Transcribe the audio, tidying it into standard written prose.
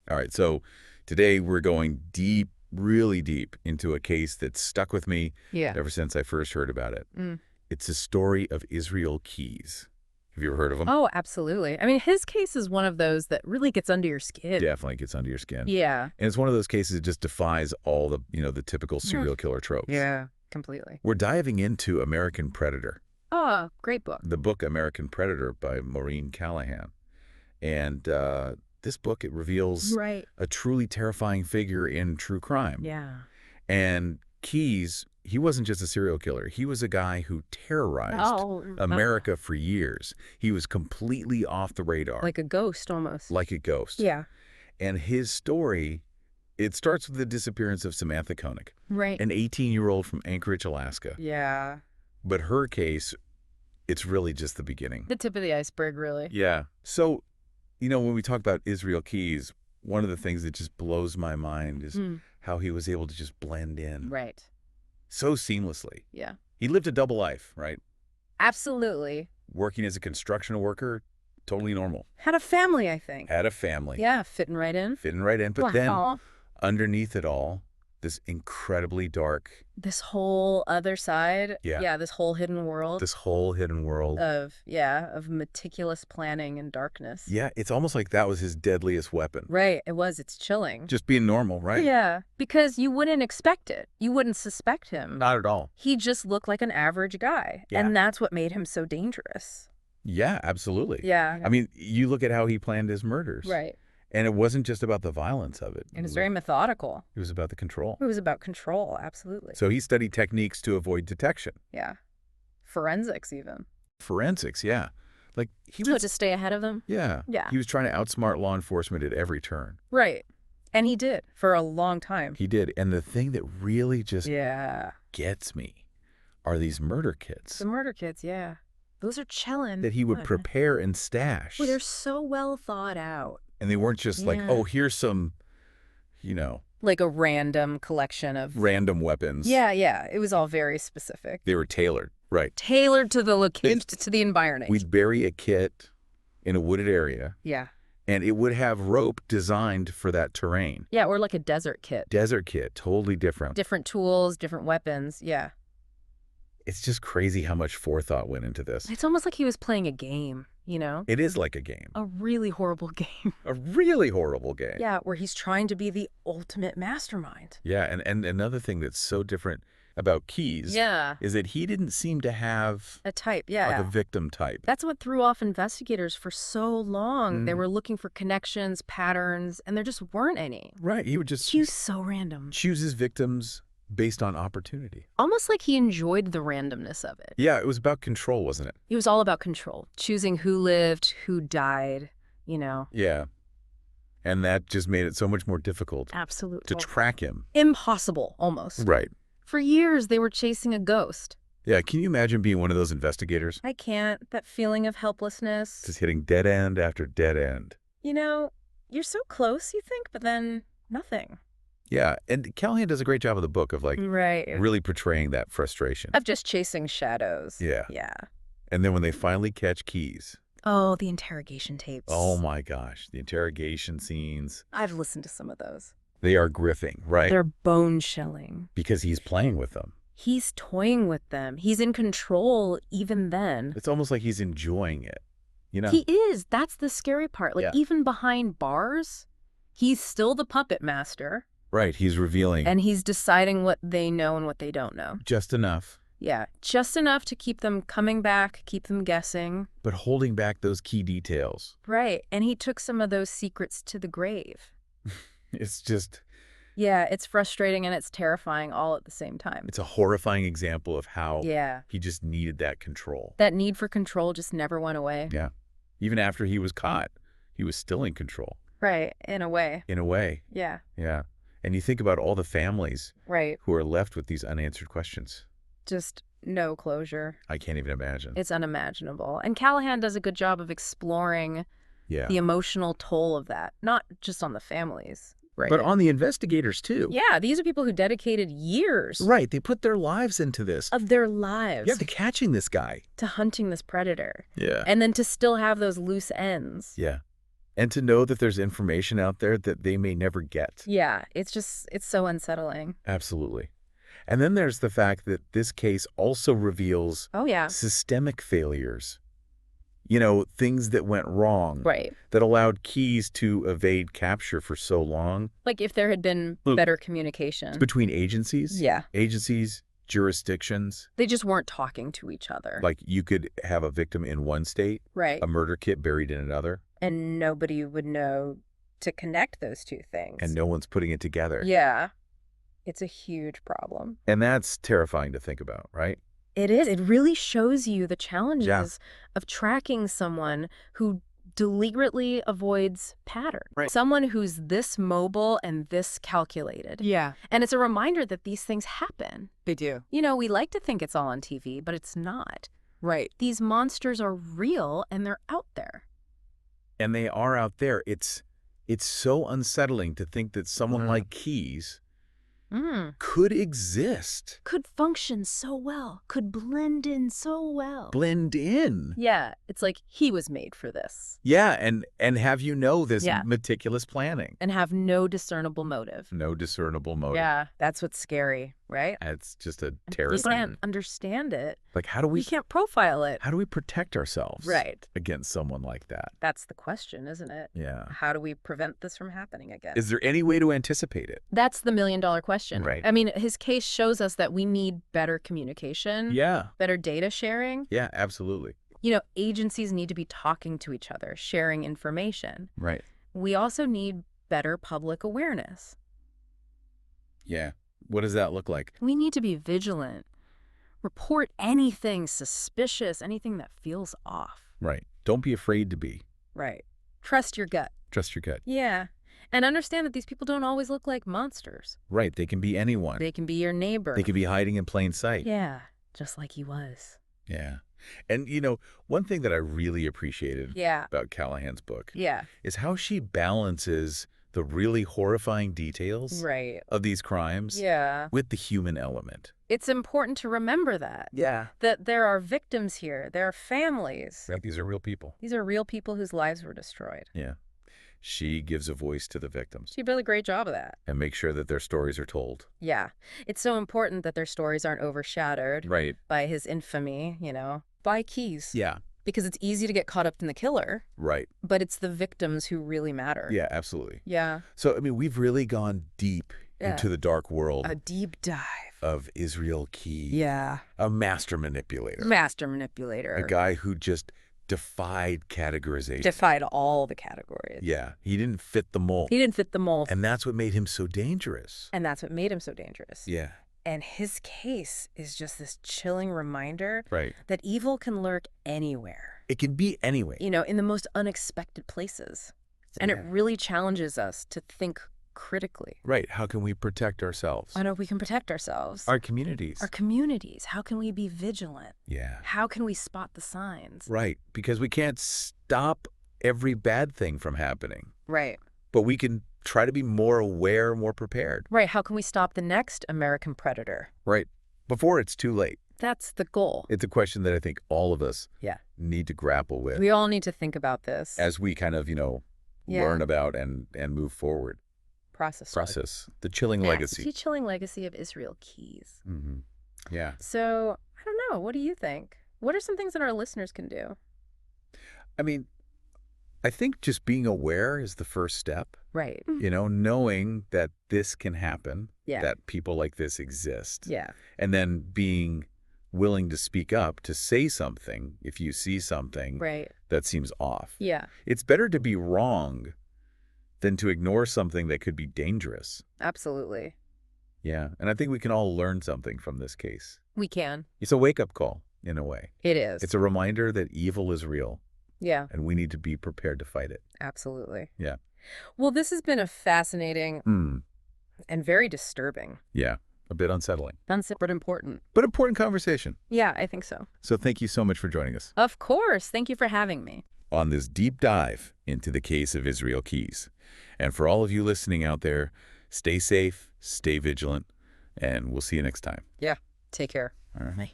All right, so today we're going deep, really deep into a case that's stuck with me Yeah. ever since I first heard about it. Mm. It's the story of Israel Keys. Have you ever heard of him? Oh, absolutely. I mean, his case is one of those that really gets under your skin. Definitely gets under your skin. Yeah. And it's one of those cases that just defies all the typical serial killer tropes. Yeah, completely. We're diving into American Predator, Oh, great book. the book American Predator by Maureen Callahan. And this book, it reveals Right. a truly terrifying figure in true crime. Yeah. And Keys, he wasn't just a serial killer. He was a guy who terrorized America for years. He was completely off the radar. Like a ghost almost. Like a ghost. Yeah. And his story, it starts with the disappearance of Samantha Koenig, Right. an 18-year-old from Anchorage, Alaska. Yeah. But her case, it's really just the beginning. The tip of the iceberg, really. Yeah. So, when we talk about Israel Keys, one of the things that just blows my mind is how he was able to just blend in Right. so seamlessly. Yeah. He lived a double life, right? Absolutely. Working as a construction worker, totally normal. Had a family, I think. Had a family. Yeah, fitting right in. Fitting right in. But then, Wow. underneath it all, this incredibly dark, This whole other side. Yeah. Yeah, this whole hidden world this whole hidden world. of meticulous planning and darkness. Yeah, it's almost like that was his deadliest weapon. Right, it was. It's chilling. Just being normal, right? Yeah, because you wouldn't expect it. You wouldn't suspect him. Not at all. He just looked like an average guy. Yeah. And that's what made him so dangerous. Yeah, absolutely. Yeah. I mean, you look at how he planned his murders. Right. And it wasn't just about the violence of it. And it's very methodical. It was about the control. It was about control, absolutely. So he studied techniques to avoid detection. Yeah. Forensics, even. Forensics, yeah. Like he So was, to stay ahead of them? yeah. Yeah. He was trying to outsmart law enforcement at every turn. Right. And he did for a long time. He did. And the thing that really just Yeah. gets me are these murder kits The murder kits, yeah. Those are chillin'. that he would What? prepare and stash. Well, they're so well thought out. And they weren't just like, Yeah. oh, here's some, Like a random collection of... random weapons. Yeah, yeah. It was all very specific. They were tailored. Right. Tailored to the location, to the environment. We'd bury a kit in a wooded area, Yeah. and it would have rope designed for that terrain. Yeah, or like a desert kit. Desert kit, totally different. Different tools, different weapons. Yeah. It's just crazy how much forethought went into this. It's almost like he was playing a game, you know? It is like a game. A really horrible game. A really horrible game. Yeah, where he's trying to be the ultimate mastermind. Yeah, and another thing that's so different about Keys Yeah. is that he didn't seem to have A type, yeah. like a victim type. That's what threw off investigators for so long. They were looking for connections, patterns, and there just weren't any. Right, he would just He was so random. choose his victims based on opportunity. Almost like he enjoyed the randomness of it. Yeah, it was about control, wasn't it? It was all about control, choosing who lived, who died, you know. Yeah. And that just made it so much more difficult Absolutely. to track him. Impossible, almost. Right. For years, they were chasing a ghost. Yeah, can you imagine being one of those investigators? I can't. That feeling of helplessness. Just hitting dead end after dead end. You know, you're so close, you think, but then nothing. Yeah, and Callahan does a great job of the book of like Right. really portraying that frustration. Of just chasing shadows. Yeah. Yeah. And then when they finally catch Keys, Oh, the interrogation tapes. oh my gosh, the interrogation scenes, I've listened to some of those. they are gripping, right? They're bone-chilling. Because he's playing with them. He's toying with them. He's in control even then. It's almost like he's enjoying it, you know? He is. That's the scary part. Like, Yeah. even behind bars, he's still the puppet master. Right, he's revealing And he's deciding what they know and what they don't know. just enough, Yeah, just enough to keep them coming back, keep them guessing. but holding back those key details. Right, and he took some of those secrets to the grave. It's just, Yeah, it's frustrating and it's terrifying all at the same time. it's a horrifying example of how Yeah, he just needed that control. that need for control just never went away. Yeah. Even after he was caught, he was still in control, Right, in a way. in a way. Yeah, Yeah. And you think about all the families right. who are left with these unanswered questions. Just no closure. I can't even imagine. It's unimaginable. And Callahan does a good job of exploring Yeah. the emotional toll of that, not just on the families. Right. But on the investigators, too. Yeah, these are people who dedicated years Right. They put their lives into this. of their lives Yeah, to catching this guy. to hunting this predator. Yeah. And then to still have those loose ends. Yeah. And to know that there's information out there that they may never get. Yeah, it's so unsettling. Absolutely. And then there's the fact that this case also reveals Oh, yeah. systemic failures. Things that went wrong. Right. That allowed Keyes to evade capture for so long. Like if there had been better communication. Between agencies? Yeah. Agencies, jurisdictions. They just weren't talking to each other. Like you could have a victim in one state. Right. A murder kit buried in another. And nobody would know to connect those two things. And no one's putting it together. Yeah. It's a huge problem. And that's terrifying to think about, right? It is. It really shows you the challenges of tracking someone who deliberately avoids pattern. Right. Someone who's this mobile and this calculated. Yeah. And it's a reminder that these things happen. They do. We like to think it's all on TV, but it's not. Right. These monsters are real and they're out there. And they are out there. It's so unsettling to think that someone like Keyes could exist. Could function so well. Could blend in so well. Blend in. Yeah. It's like he was made for this. Yeah, and have this Yeah. meticulous planning. And have no discernible motive. No discernible motive. Yeah. That's what's scary, right? It's just a You terrifying. can't understand it. Like, how do we You can't profile it. How do we protect ourselves Right. against someone like that? That's the question, isn't it? Yeah. How do we prevent this from happening again? Is there any way to anticipate it? That's the million-dollar question. Right. I mean, his case shows us that we need better communication, Yeah. better data sharing. Yeah, absolutely. Agencies need to be talking to each other, sharing information. Right. We also need better public awareness. Yeah. What does that look like? We need to be vigilant. Report anything suspicious, anything that feels off. Right. Don't be afraid to be. Right. Trust your gut. Trust your gut. Yeah. And understand that these people don't always look like monsters. Right. They can be anyone. They can be your neighbor. They could be hiding in plain sight. Yeah, just like he was. Yeah. And, one thing that I really appreciated about Callahan's book is how she balances the really horrifying details of these crimes with the human element. It's important to remember that. Yeah. That there are victims here. There are families. Right. These are real people. These are real people whose lives were destroyed. Yeah. She gives a voice to the victims. She did a great job of that. And makes sure that their stories are told. Yeah. It's so important that their stories aren't overshadowed Right. by his infamy, by Keyes. Yeah. Because it's easy to get caught up in the killer, Right. but it's the victims who really matter. Yeah, absolutely. Yeah. So, we've really gone deep into the dark world A deep dive. of Israel Keyes. Yeah. A master manipulator. Master manipulator. A guy who just defied categorization. Defied all the categories. Yeah. He didn't fit the mold. He didn't fit the mold. And that's what made him so dangerous. And that's what made him so dangerous. Yeah. And his case is just this chilling reminder Right. that evil can lurk anywhere. It can be anyway. In the most unexpected places. And it really challenges us to think critically. Right. How can we protect ourselves? I know we can protect ourselves. Our communities. Our communities. How can we be vigilant? Yeah. How can we spot the signs? Right. Because we can't stop every bad thing from happening. Right. But we can try to be more aware, more prepared. Right. How can we stop the next American predator? Right. Before it's too late. That's the goal. It's a question that I think all of us need to grapple with We all need to think about this. as we kind of, learn about and move forward. Process. The chilling legacy. The chilling legacy of Israel Keyes. Mm-hmm. Yeah. So, I don't know. What do you think? What are some things that our listeners can do? I think just being aware is the first step. Right. Knowing that this can happen, Yeah. that people like this exist. Yeah. And then being willing to speak up, to say something if you see something Right. that seems off. Yeah. It's better to be wrong than to ignore something that could be dangerous. Absolutely. Yeah. And I think we can all learn something from this case. We can. It's a wake-up call, in a way. It is. It's a reminder that evil is real, Yeah. and we need to be prepared to fight it. Absolutely. Yeah. Well, this has been a fascinating and very disturbing. Yeah. A bit unsettling. But important. But important conversation. Yeah, I think so. So thank you so much for joining us Of course. Thank you for having me. on this deep dive into the case of Israel Keyes. And for all of you listening out there, stay safe, stay vigilant, and we'll see you next time. Yeah. Take care. All right. Bye.